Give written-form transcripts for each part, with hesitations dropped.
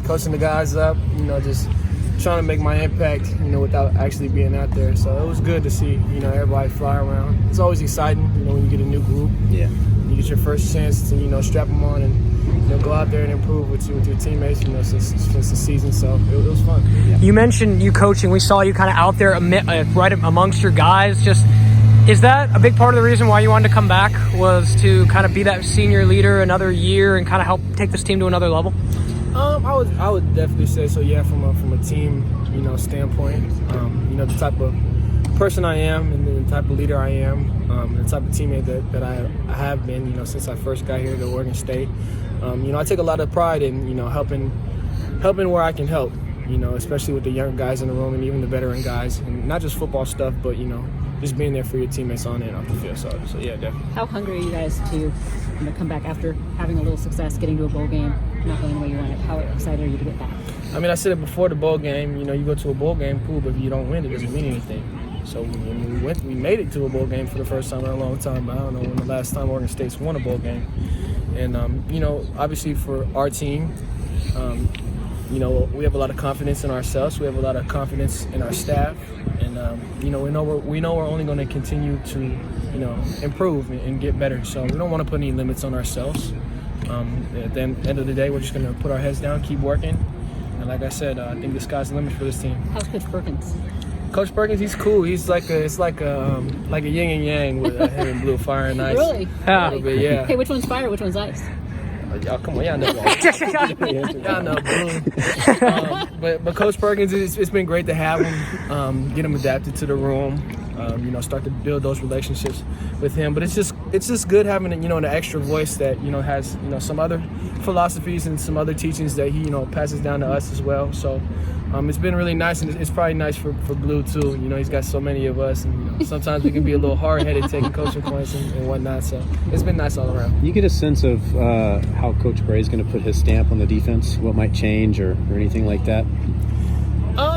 coaching the guys up, just trying to make my impact, without actually being out there. So it was good to see, everybody fly around. It's always exciting, when you get a new group. Yeah. You get your first chance to, strap them on and, go out there and improve with your teammates, since the season. So it was fun. Yeah. You mentioned you coaching. We saw you kind of out there right amongst your guys. Is that a big part of the reason why you wanted to come back, was to kind of be that senior leader another year and kind of help take this team to another level? I would definitely say so. Yeah, from a team, standpoint. The type of person I am and the type of leader I am, the type of teammate that I have been, since I first got here to Oregon State. I take a lot of pride in, helping where I can help. Especially with the young guys in the room and even the veteran guys, and not just football stuff, but just being there for your teammates on and off the field. So yeah, definitely. How hungry are you guys to come back after having a little success, getting to a bowl game, not going the way you wanted? How excited are you to get back? I said it before the bowl game. You go to a bowl game, cool, but if you don't win, it doesn't mean anything. So we made it to a bowl game for the first time in a long time. I don't know when the last time Oregon State's won a bowl game. And obviously for our team. We have a lot of confidence in ourselves. We have a lot of confidence in our staff, and we know we're only going to continue to improve and get better. So we don't want to put any limits on ourselves. At the end of the day, we're just going to put our heads down, keep working, and like I said, I think the sky's the limit for this team. How's Coach Perkins? Coach Perkins, he's cool. He's like a yin and yang with him and blue, fire and ice. Really? A little bit, yeah. Hey, which one's fire? Which one's ice? Y'all, come on, y'all know that. Y'all know, blue. But Coach Perkins, it's been great to have him, get him adapted to the room, start to build those relationships with him. But it's just good having an extra voice that has some other philosophies and some other teachings that he passes down to us as well. So it's been really nice, and it's probably nice for Blue too. He's got so many of us, and sometimes we can be a little hard-headed taking coaching points and whatnot. So it's been nice all around. You get a sense of how Coach Bray is going to put his stamp on the defense, what might change or anything like that?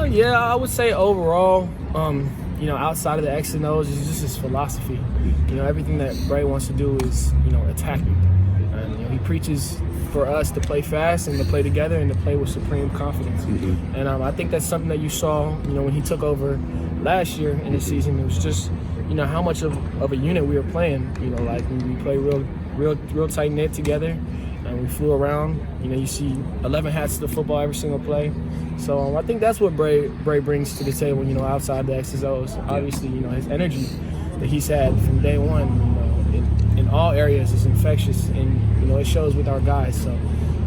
Yeah, I would say overall, outside of the X and O's, is just his philosophy. Everything that Bray wants to do is, attacking. And, he preaches for us to play fast and to play together and to play with supreme confidence. Mm-hmm. And I think that's something that you saw, when he took over last year in the season. It was just, how much of a unit we were playing. We play real tight knit together, and we flew around. You see 11 hats to the football every single play. So I think that's what Bray brings to the table. Outside the X's O's, obviously, his energy that he's had from day one. In all areas is infectious, and it shows with our guys. So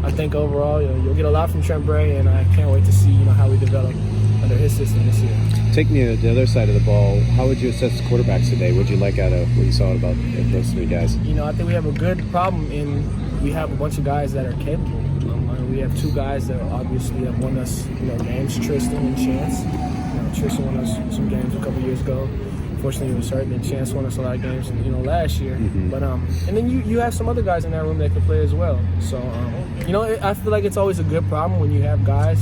I think overall, you'll get a lot from Trent Bray, and I can't wait to see how we develop under his system this year. Take me to the other side of the ball. How would you assess the quarterbacks today? What did you like out of what you saw about those three guys? I think we have a good problem in we have a bunch of guys that are capable. We have two guys that obviously have won us games, Tristan and Chance. Tristan won us some games a couple years ago. Fortunately, he was hurt, and Chance won us a lot of games, last year. Mm-hmm. But and then you have some other guys in that room that can play as well. So I feel like it's always a good problem when you have guys,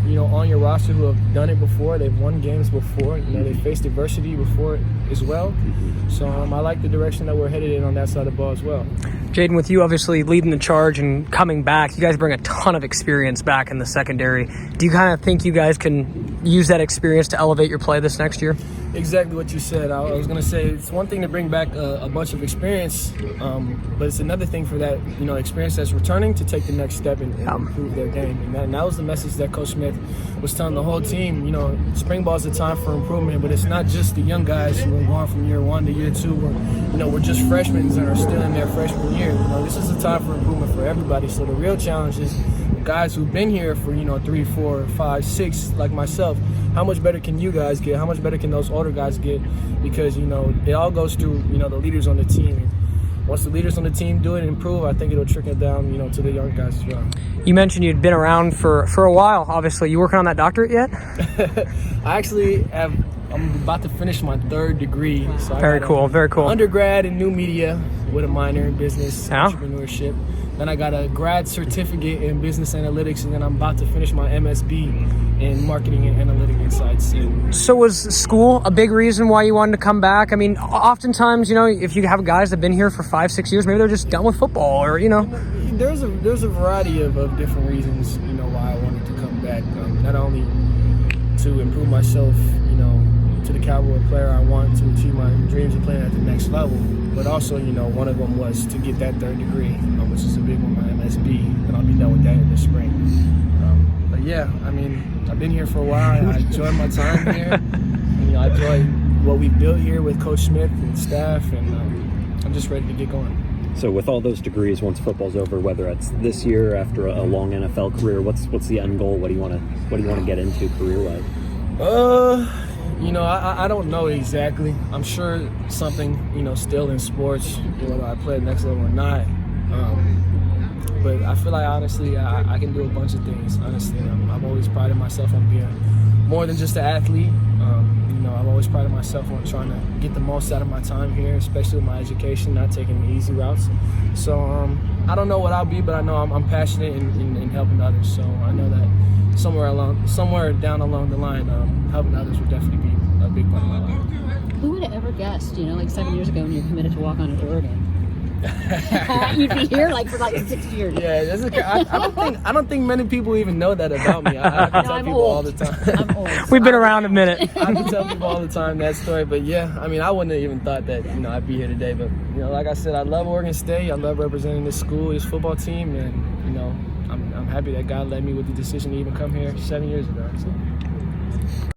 on your roster who have done it before. They've won games before. They faced adversity before as well. Mm-hmm. So I like the direction that we're headed in on that side of the ball as well. Jaydon, with you obviously leading the charge and coming back, you guys bring a ton of experience back in the secondary. Do you kind of think you guys can use that experience to elevate your play this next year? Exactly what you said. I was going to say it's one thing to bring back a bunch of experience, but it's another thing for that experience that's returning to take the next step and improve their game. And that was the message that Coach Smith was telling the whole team. Spring ball is a time for improvement, but it's not just the young guys who are going from year one to year two. We're just freshmen that are still in their freshman year. This is a time for improvement for everybody. So the real challenge is guys who've been here for 3, 4, 5, 6, like myself. How much better can you guys get? How much better can those older guys get? Because it all goes through the leaders on the team. Once the leaders on the team do it and improve, I think it'll trickle down to the young guys as well. You mentioned you'd been around for a while. Obviously, you working on that doctorate yet? I actually have. I'm about to finish my 3rd degree. So Very cool. Undergrad in new media with a minor in business entrepreneurship. Then I got a grad certificate in business analytics, and then I'm about to finish my MSB in marketing and analytic insights. So was school a big reason why you wanted to come back? I mean, oftentimes, if you have guys that have been here for 5, 6 years, maybe they're just done with football or. there's a variety of different reasons, you know, why I wanted to come back. Not only to improve myself, you know, to the caliber of player I want, to achieve my dreams of playing at the next level, but also, you know, one of them was to get that third degree, which is a big one, my MSB, and I'll be done with that in the spring. But yeah, I mean, I've been here for a while. I enjoy my time here. And, you know, I enjoy what we built here with Coach Smith and staff, and I'm just ready to get going. So with all those degrees, once football's over, whether it's this year after a long NFL career, what's the end goal? What do you want to get into career-wise? You know, I don't know exactly. I'm sure something, you know, still in sports, whether I play at the next level or not. But I feel like, honestly, I can do a bunch of things, honestly. I've always prided myself on being more than just an athlete. You know, I've always prided myself on trying to get the most out of my time here, especially with my education, not taking the easy routes. So I don't know what I'll be, but I know I'm passionate in helping others. So I know that somewhere down along the line, helping others will definitely be a big part of my life. Who would have ever guessed, you know, like 7 years ago when you were committed to walk on at Oregon? You'd be here like for like 6 years. Yeah, I don't think many people even know that about me. I can tell people all the time. I'm old. We've been around a minute. I can tell people all the time that story. But yeah, I mean, I wouldn't have even thought that, you know, I'd be here today. But, you know, like I said, I love Oregon State. I love representing this school, this football team, and, you know, I'm happy that God led me with the decision to even come here 7 years ago. So.